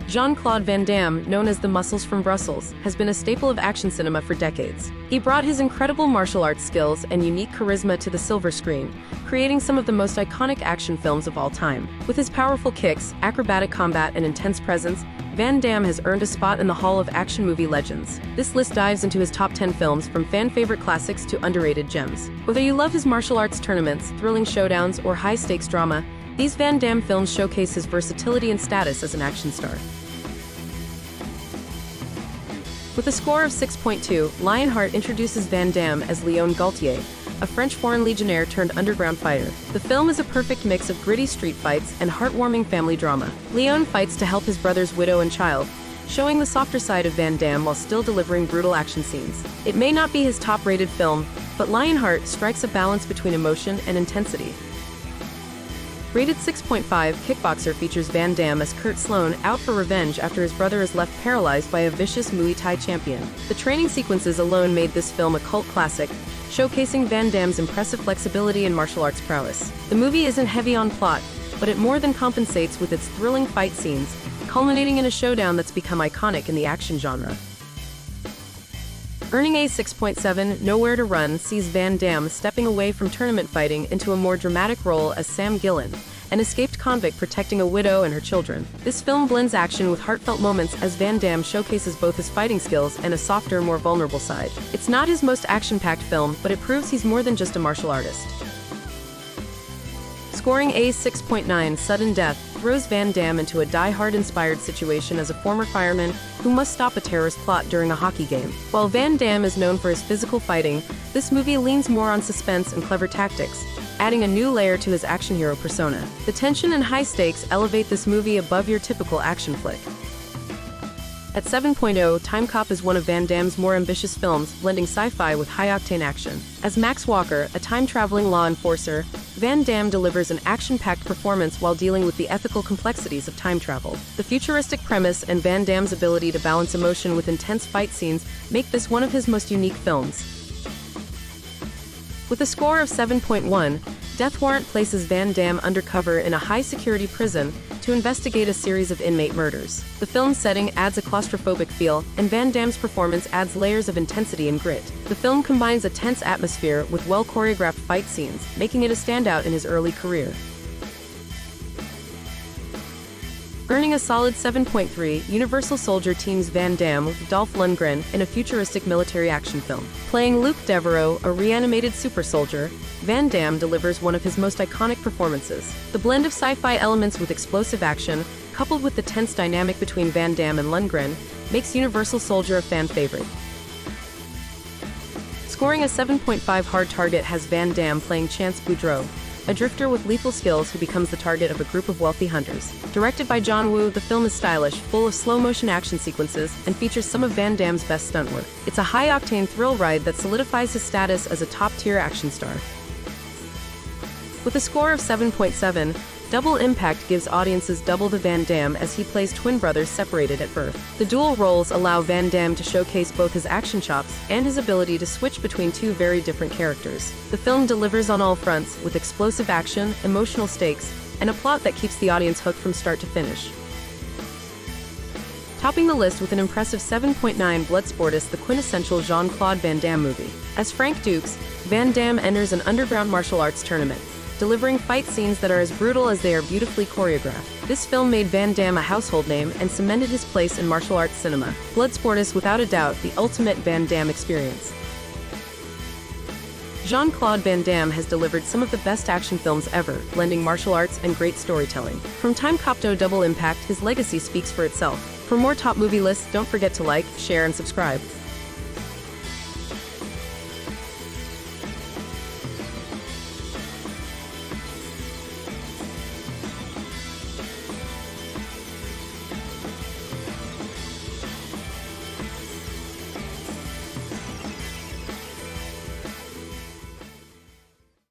Jean-Claude Van Damme, known as the Muscles from Brussels, has been a staple of action cinema for decades. He brought his incredible martial arts skills and unique charisma to the silver screen, creating some of the most iconic action films of all time. With his powerful kicks, acrobatic combat, and intense presence, Van Damme has earned a spot in the Hall of Action Movie Legends. This list dives into his top 10 films, from fan-favorite classics to underrated gems. Whether you love his martial arts tournaments, thrilling showdowns, or high-stakes drama, these Van Damme films showcase his versatility and status as an action star. With a score of 6.2, Lionheart introduces Van Damme as Léon Gaultier, a French foreign legionnaire turned underground fighter. The film is a perfect mix of gritty street fights and heartwarming family drama. Léon fights to help his brother's widow and child, showing the softer side of Van Damme while still delivering brutal action scenes. It may not be his top-rated film, but Lionheart strikes a balance between emotion and intensity. Rated 6.5, Kickboxer features Van Damme as Kurt Sloan, out for revenge after his brother is left paralyzed by a vicious Muay Thai champion. The training sequences alone made this film a cult classic, showcasing Van Damme's impressive flexibility and martial arts prowess. The movie isn't heavy on plot, but it more than compensates with its thrilling fight scenes, culminating in a showdown that's become iconic in the action genre. Earning a 6.7, Nowhere to Run sees Van Damme stepping away from tournament fighting into a more dramatic role as Sam Gillen, an escaped convict protecting a widow and her children. This film blends action with heartfelt moments as Van Damme showcases both his fighting skills and a softer, more vulnerable side. It's not his most action-packed film, but it proves he's more than just a martial artist. Scoring a 6.9, Sudden Death throws Van Damme into a die-hard-inspired situation as a former fireman who must stop a terrorist plot during a hockey game. While Van Damme is known for his physical fighting, this movie leans more on suspense and clever tactics, adding a new layer to his action hero persona. The tension and high stakes elevate this movie above your typical action flick. At 7.0, Timecop is one of Van Damme's more ambitious films, blending sci-fi with high-octane action. As Max Walker, a time-traveling law enforcer, Van Damme delivers an action-packed performance while dealing with the ethical complexities of time travel. The futuristic premise and Van Damme's ability to balance emotion with intense fight scenes make this one of his most unique films. With a score of 7.1, Death Warrant places Van Damme undercover in a high-security prison to investigate a series of inmate murders. The film's setting adds a claustrophobic feel, and Van Damme's performance adds layers of intensity and grit. The film combines a tense atmosphere with well-choreographed fight scenes, making it a standout in his early career. Earning a solid 7.3, Universal Soldier teams Van Damme with Dolph Lundgren in a futuristic military action film. Playing Luke Devereaux, a reanimated super soldier, Van Damme delivers one of his most iconic performances. The blend of sci-fi elements with explosive action, coupled with the tense dynamic between Van Damme and Lundgren, makes Universal Soldier a fan favorite. Scoring a 7.5, Hard Target has Van Damme playing Chance Boudreaux, a drifter with lethal skills who becomes the target of a group of wealthy hunters. Directed by John Woo, the film is stylish, full of slow-motion action sequences, and features some of Van Damme's best stunt work. It's a high-octane thrill ride that solidifies his status as a top-tier action star. With a score of 7.7, Double Impact gives audiences double the Van Damme as he plays twin brothers separated at birth. The dual roles allow Van Damme to showcase both his action chops and his ability to switch between two very different characters. The film delivers on all fronts, with explosive action, emotional stakes, and a plot that keeps the audience hooked from start to finish. Topping the list with an impressive 7.9, Bloodsport is the quintessential Jean-Claude Van Damme movie. As Frank Dukes, Van Damme enters an underground martial arts tournament, delivering fight scenes that are as brutal as they are beautifully choreographed. This film made Van Damme a household name and cemented his place in martial arts cinema. Bloodsport is without a doubt the ultimate Van Damme experience. Jean-Claude Van Damme has delivered some of the best action films ever, blending martial arts and great storytelling. From Timecop to Double Impact, his legacy speaks for itself. For more top movie lists, don't forget to like, share, and subscribe.